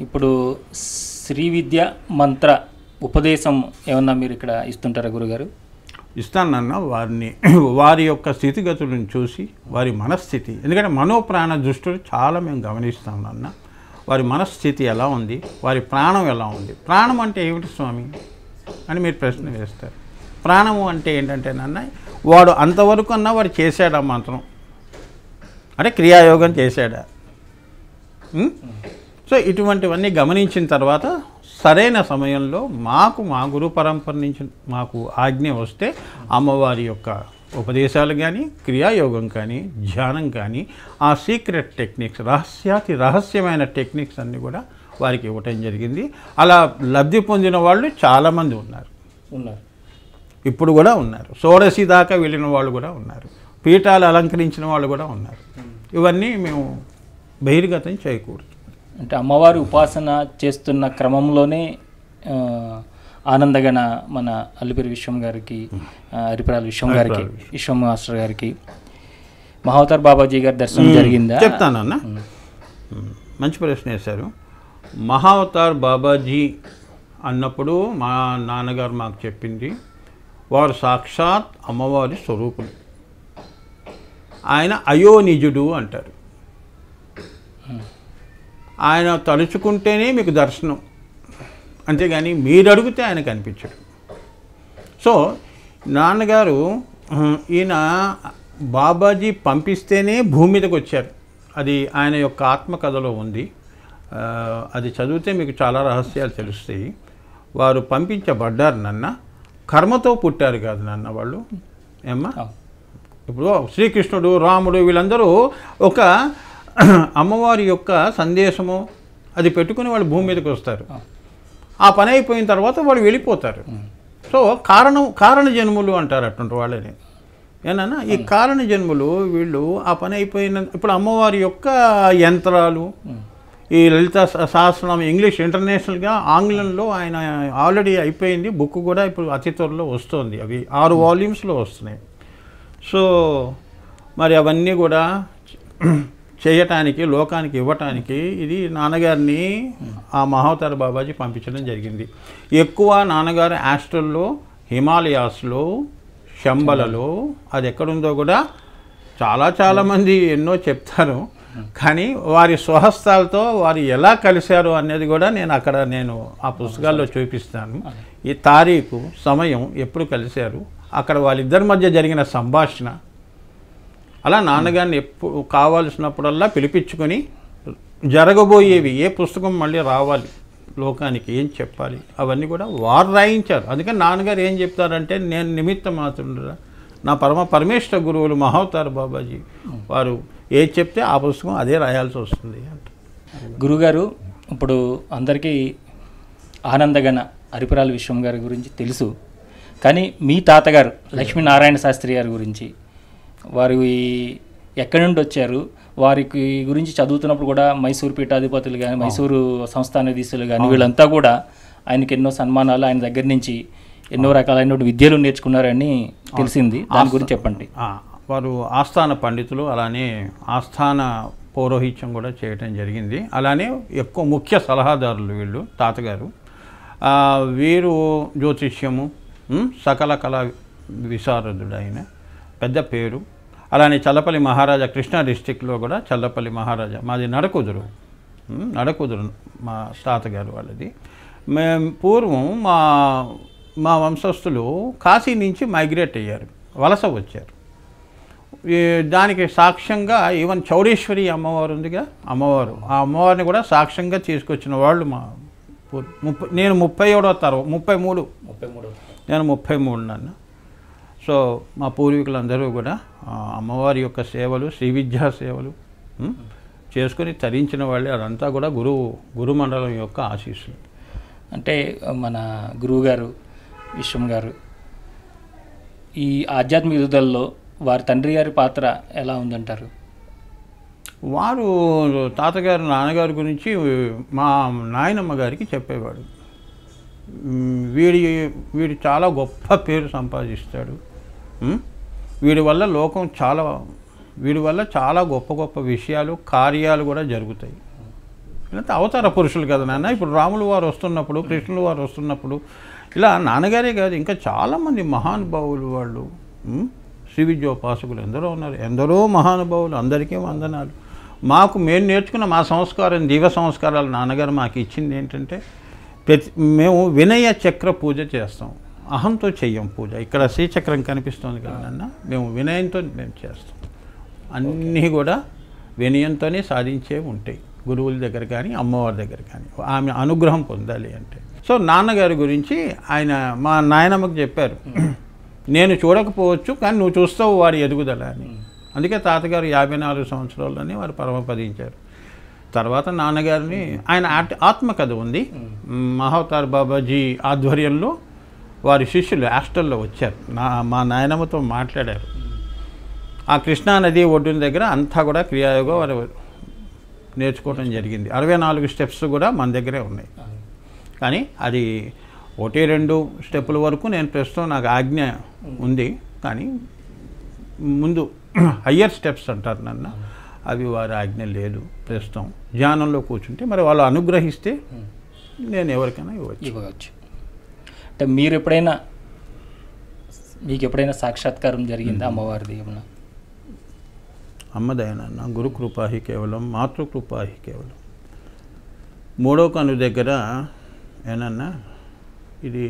ఇప్పుడు శ్రీ విద్య మంత్ర ఉపదేశం ఏమన్నా మీరు ఇక్కడ ఇస్తుంటారా గురుగారు? ఇస్తానన్న వారి యొక్క స్థితిగతులను చూసి వారి మనస్థితి, ఎందుకంటే మనోప్రాణ దృష్టిని చాలా మేము గమనిస్తాం నాన్న. వారి మనస్థితి ఎలా ఉంది, వారి ప్రాణం ఎలా ఉంది. ప్రాణం అంటే ఏమిటి స్వామి అని మీరు ప్రశ్న వేస్తారు. ప్రాణము అంటే ఏంటంటే నాన్న, వాడు అంతవరకు అన్నా వాడు చేశాడా మంత్రం, అంటే క్రియాయోగం చేశాడా. సో ఇటువంటివన్నీ గమనించిన తర్వాత సరైన సమయంలో మా గురు పరంపర నుంచి మాకు ఆజ్ఞ వస్తే అమ్మవారి యొక్క ఉపదేశాలు కానీ, క్రియాయోగం కానీ, ధ్యానం కానీ, ఆ సీక్రెట్ టెక్నిక్స్, రహస్యమైన టెక్నిక్స్ అన్నీ కూడా వారికి ఇవ్వటం జరిగింది. అలా లబ్ధి పొందిన వాళ్ళు చాలామంది ఉన్నారు. ఇప్పుడు కూడా ఉన్నారు. షోడశి దాకా వెళ్ళిన వాళ్ళు కూడా ఉన్నారు. పీఠాలు అలంకరించిన వాళ్ళు కూడా ఉన్నారు. ఇవన్నీ మేము బహిర్గతం చేయకూడదు. అంటే అమ్మవారి ఉపాసన చేస్తున్న క్రమంలోనే ఆనందగణ మన అల్లిపిరి విశ్వం గారికి, హరిపరాల విశ్వం గారికి, విశ్వం మాస్టర్ గారికి మహావతార్ బాబాజీ గారి దర్శనం జరిగిందా? చెప్తానన్న, మంచి ప్రశ్న వేశారు. మహావతార్ బాబాజీ అన్నప్పుడు మా నాన్నగారు మాకు చెప్పింది, వారు సాక్షాత్ అమ్మవారి స్వరూపులు. ఆయన అయోనిజుడు అంటారు. ఆయన తలుచుకుంటేనే మీకు దర్శనం, అంతేగాని మీరు అడిగితే ఆయన కనిపించడు. సో నాన్నగారు ఈయన బాబాజీ పంపిస్తేనే భూమి మీదకి వచ్చారు. అది ఆయన యొక్క ఆత్మకథలో ఉంది. అది చదివితే మీకు చాలా రహస్యాలు తెలుస్తాయి. వారు పంపించబడ్డారు నాన్న, కర్మతో పుట్టారు కాదు నాన్న వాళ్ళు. ఏమ్మా, ఇప్పుడు శ్రీకృష్ణుడు, రాముడు వీళ్ళందరూ ఒక అమ్మవారి యొక్క సందేశము అది పెట్టుకుని వాళ్ళు భూమి మీదకి వస్తారు. ఆ పని అయిపోయిన తర్వాత వాళ్ళు వెళ్ళిపోతారు. సో కారణ జన్ములు అంటారు అటువంటి వాళ్ళని. ఏనా ఈ కారణ జన్ములు వీళ్ళు ఆ పని అయిపోయిన ఇప్పుడు అమ్మవారి యొక్క యంత్రాలు, ఈ లలిత సహస్రనామం ఇంగ్లీష్ ఇంటర్నేషనల్గా ఆంగ్లంలో ఆయన ఆల్రెడీ అయిపోయింది. బుక్ కూడా ఇప్పుడు అతి త్వరలో వస్తుంది. అవి 6 వాల్యూమ్స్లో వస్తున్నాయి. సో మరి అవన్నీ కూడా చేయటానికి, లోకానికి ఇవ్వటానికి ఇది నాన్నగారిని ఆ మహావతార బాబాజీ పంపించడం జరిగింది. ఎక్కువ నాన్నగారు ఆస్ట్రల్లో, హిమాలయాస్లో, శంబలలో, అది ఎక్కడుందో కూడా చాలామంది ఎన్నో చెప్తారు. కానీ వారి స్వహస్తాలతో వారు ఎలా కలిశారు అనేది కూడా నేను ఆ పుస్తకాల్లో చూపిస్తాను. ఈ తారీఖు, సమయం, ఎప్పుడు కలిశారు, అక్కడ వాళ్ళిద్దరి మధ్య జరిగిన సంభాషణ, అలా నాన్నగారిని ఎప్పుడు కావాల్సినప్పుడల్లా పిలిపించుకొని జరగబోయేవి, ఏ పుస్తకం మళ్ళీ రావాలి లోకానికి, ఏం చెప్పాలి, అవన్నీ కూడా వారు రాయించారు. అందుకని నాన్నగారు ఏం చెప్తారంటే, నేను నిమిత్త మాత్రుడురా, నా పరమేశ్వర గురువులు మహావతార్ బాబాజీ వారు ఏది చెప్తే ఆ పుస్తకం అదే రాయాల్సి వస్తుంది అంట. గురుగారు, ఇప్పుడు అందరికీ ఆనందగణ హరిపరాల విశ్వం గారి గురించి తెలుసు. కానీ మీ తాతగారు లక్ష్మీనారాయణ శాస్త్రి గారి గురించి, వారు ఎక్కడి నుండి వచ్చారు, వారికి గురించి చదువుతున్నప్పుడు కూడా మైసూరు పీఠాధిపతులు కానీ, మైసూరు సంస్థానాధీశులు కానీ వీళ్ళంతా కూడా ఆయనకి ఎన్నో సన్మానాలు, ఆయన దగ్గర నుంచి ఎన్నో రకాలైన విద్యలు నేర్చుకున్నారని తెలిసింది. దాని గురించి చెప్పండి. వారు ఆస్థాన పండితులు, అలానే ఆస్థాన పౌరోహిత్యం కూడా చేయటం జరిగింది. అలానే ఎక్కువ ముఖ్య సలహాదారులు వీళ్ళు తాతగారు. వీరు జ్యోతిష్యము, సకల కళా విశారదుడు, ఆయన పెద్ద పేరు. అలానే చల్లపల్లి మహారాజా, కృష్ణా డిస్టిక్లో కూడా చల్లపల్లి మహారాజా, మాది నడకుదురు మా తాతగారు వాళ్ళది. మేము పూర్వం మా వంశస్థులు కాశీ నుంచి మైగ్రేట్ అయ్యారు, వలస వచ్చారు. దానికి సాక్ష్యంగా ఈవెన్ చౌడేశ్వరి అమ్మవారు ఉందిగా, అమ్మవారు, ఆ అమ్మవారిని కూడా సాక్ష్యంగా తీసుకొచ్చిన వాళ్ళు మా నేను 33 నేను 33 నన్ను. సో మా పూర్వీకులందరూ కూడా అమ్మవారి యొక్క సేవలు, శ్రీ విద్యా సేవలు చేసుకొని తరించిన వాళ్ళే. అదంతా కూడా గురుమండలం యొక్క ఆశీస్సులు. అంటే మన గురువుగారు విశ్వం గారు ఈ ఆధ్యాత్మిక ఎదుగుదలలో వారి తండ్రి గారి పాత్ర ఎలా ఉందంటారు? వారు తాతగారు, నాన్నగారి గురించి మా నాయనమ్మ గారికి చెప్పేవాడు, వీడు చాలా గొప్ప పేరు సంపాదిస్తాడు, వీడి వల్ల చాలా గొప్ప గొప్ప విషయాలు, కార్యాలు కూడా జరుగుతాయి. లేకపోతే అవతార పురుషులు కదా నాన్న. ఇప్పుడు రాములు వారు వస్తున్నప్పుడు, కృష్ణులు వారు వస్తున్నప్పుడు ఇలా నాన్నగారే కాదు ఇంకా చాలామంది మహానుభావులు వాళ్ళు శ్రీ విద్యోపాసకులు ఎందరో ఉన్నారు, ఎందరో మహానుభావులు, అందరికీ వందనాలు. మాకు మేము నేర్చుకున్న మా సంస్కారం, దివ్య సంస్కారాలు నాన్నగారు మాకు ఇచ్చింది ఏంటంటే మేము వినయ చక్ర పూజ చేస్తాం, అహంతో చెయ్యం పూజ. ఇక్కడ శ్రీచక్రం కనిపిస్తుంది కదా నాన్న, మేము వినయంతో మేము చేస్తాం. అన్నీ కూడా వినయంతోనే సాధించే ఉంటాయి, గురువుల దగ్గర కానీ అమ్మవారి దగ్గర కానీ, ఆమె అనుగ్రహం పొందాలి అంటే. సో నాన్నగారి గురించి ఆయన మా నాయనమ్మకు చెప్పారు, నేను చూడకపోవచ్చు కానీ నువ్వు చూస్తావు వారి ఎదుగుదల అని. అందుకే తాతగారు 54 సంవత్సరాల్లోనే వారు పరమపదించారు. తర్వాత నాన్నగారిని ఆయన ఆత్మకథ ఉంది, మహావతార్ బాబాజీ ఆధ్వర్యంలో వారి శిష్యులు హాస్టల్లో వచ్చారు, మా నాయనమ్మతో మాట్లాడారు. ఆ కృష్ణానది ఒడ్డున దగ్గర అంతా కూడా క్రియాయోగం వారు నేర్చుకోవడం జరిగింది. 64 స్టెప్స్ కూడా మన దగ్గరే ఉన్నాయి. కానీ అది 1-2 స్టెప్పుల వరకు నేను ప్రస్తుతం నాకు ఆజ్ఞ ఉంది, కానీ ముందు హయ్యర్ స్టెప్స్ అంటారు నన్ను, అవి వారి ఆజ్ఞ లేదు ప్రస్తుతం. ధ్యానంలో కూర్చుంటే మరి వాళ్ళు అనుగ్రహిస్తే నేను ఎవరికైనా ఇవ్వచ్చు. అంటే మీకు ఎప్పుడైనా సాక్షాత్కారం జరిగిందా అమ్మవారిది ఏమన్నా? అమ్మదయనన్న గురుకృపాహి కేవలం, మాతృకృపాహి కేవలం. 3వ కను దగ్గర ఏనన్నా ఇది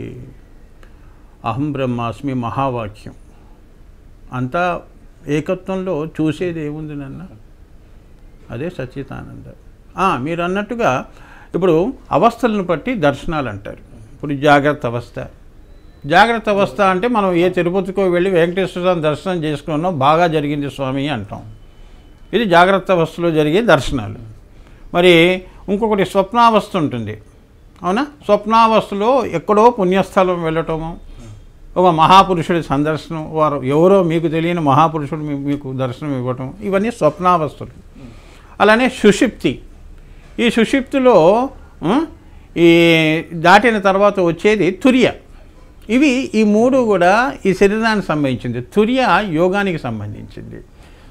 అహం బ్రహ్మాస్మి మహావాక్యం. అంతా ఏకత్వంలో చూసేది ఏముంది నాన్న, అదే సచ్చిదానంద. మీరు అన్నట్టుగా ఇప్పుడు అవస్థలను బట్టి దర్శనాలు అంటారు. ఇప్పుడు జాగ్రత్త అవస్థ, జాగ్రత్త అవస్థ అంటే మనం ఏ తిరుపతికో వెళ్ళి వెంకటేశ్వర దర్శనం చేసుకున్నాం, బాగా జరిగింది స్వామి అంటాం. ఇది జాగ్రత్త అవస్థలో జరిగే దర్శనాలు. మరి ఇంకొకటి స్వప్నావస్థ ఉంటుంది, అవునా? స్వప్నావస్థలో ఎక్కడో పుణ్యస్థలం వెళ్ళటము, ఒక మహాపురుషుడి సందర్శనం, వారు ఎవరో మీకు తెలియని మహాపురుషుడు మీకు దర్శనం ఇవ్వటం, ఇవన్నీ స్వప్నావస్థలు. అలానే సుషుప్తి, ఈ సుషుప్తిలో ఈ దాటిన తర్వాత వచ్చేది తుర్య. ఇవి ఈ 3 కూడా ఈ శరీరానికి సంబంధించింది, తుర్య యోగానికి సంబంధించింది.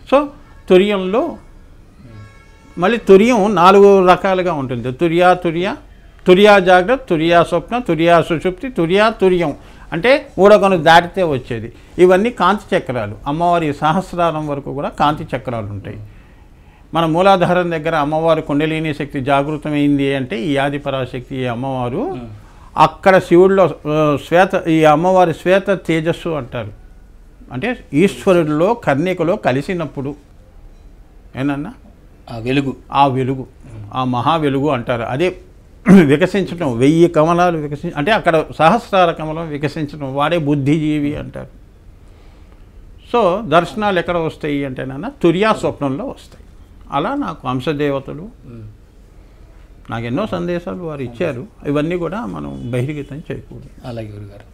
సో తుర్యంలో మళ్ళీ తుర్యం 4 రకాలుగా ఉంటుంది, తుర్యా జాగ్రత్త, తుర్యా స్వప్న, తుర్యా సుషుప్తి, తుర్యం అంటే 3వ కను దాటితే వచ్చేది. ఇవన్నీ కాంతి చక్రాలు. అమ్మవారి సహస్రారం వరకు కూడా కాంతి చక్రాలు ఉంటాయి. మన మూలాధారం దగ్గర అమ్మవారి కుండలిని శక్తి జాగృతమైంది అంటే ఈ ఆది పరాశక్తి ఈ అమ్మవారు, అక్కడ శివుడిలో ఈ అమ్మవారి శ్వేత తేజస్సు అంటారు. అంటే ఈశ్వరుడిలో కర్ణికలో కలిసినప్పుడు ఏనన్నా ఆ వెలుగు, ఆ మహా వెలుగు అంటారు. అదే వికసించడం, 1000 కమలాలు అంటే అక్కడ సహస్రార కమలం వికసించడం, వాడే బుద్ధిజీవి అంటారు. సో దర్శనాలు ఎక్కడ వస్తాయి అంటే నాన్న తుర్యా స్వప్నంలో వస్తాయి. అలా నాకు అంశదేవతలు నాకు ఎన్నో సందేశాలు వారు ఇచ్చారు. ఇవన్నీ కూడా మనం బహిర్గతం చేయకూడదు. అలాగే గురుగారు.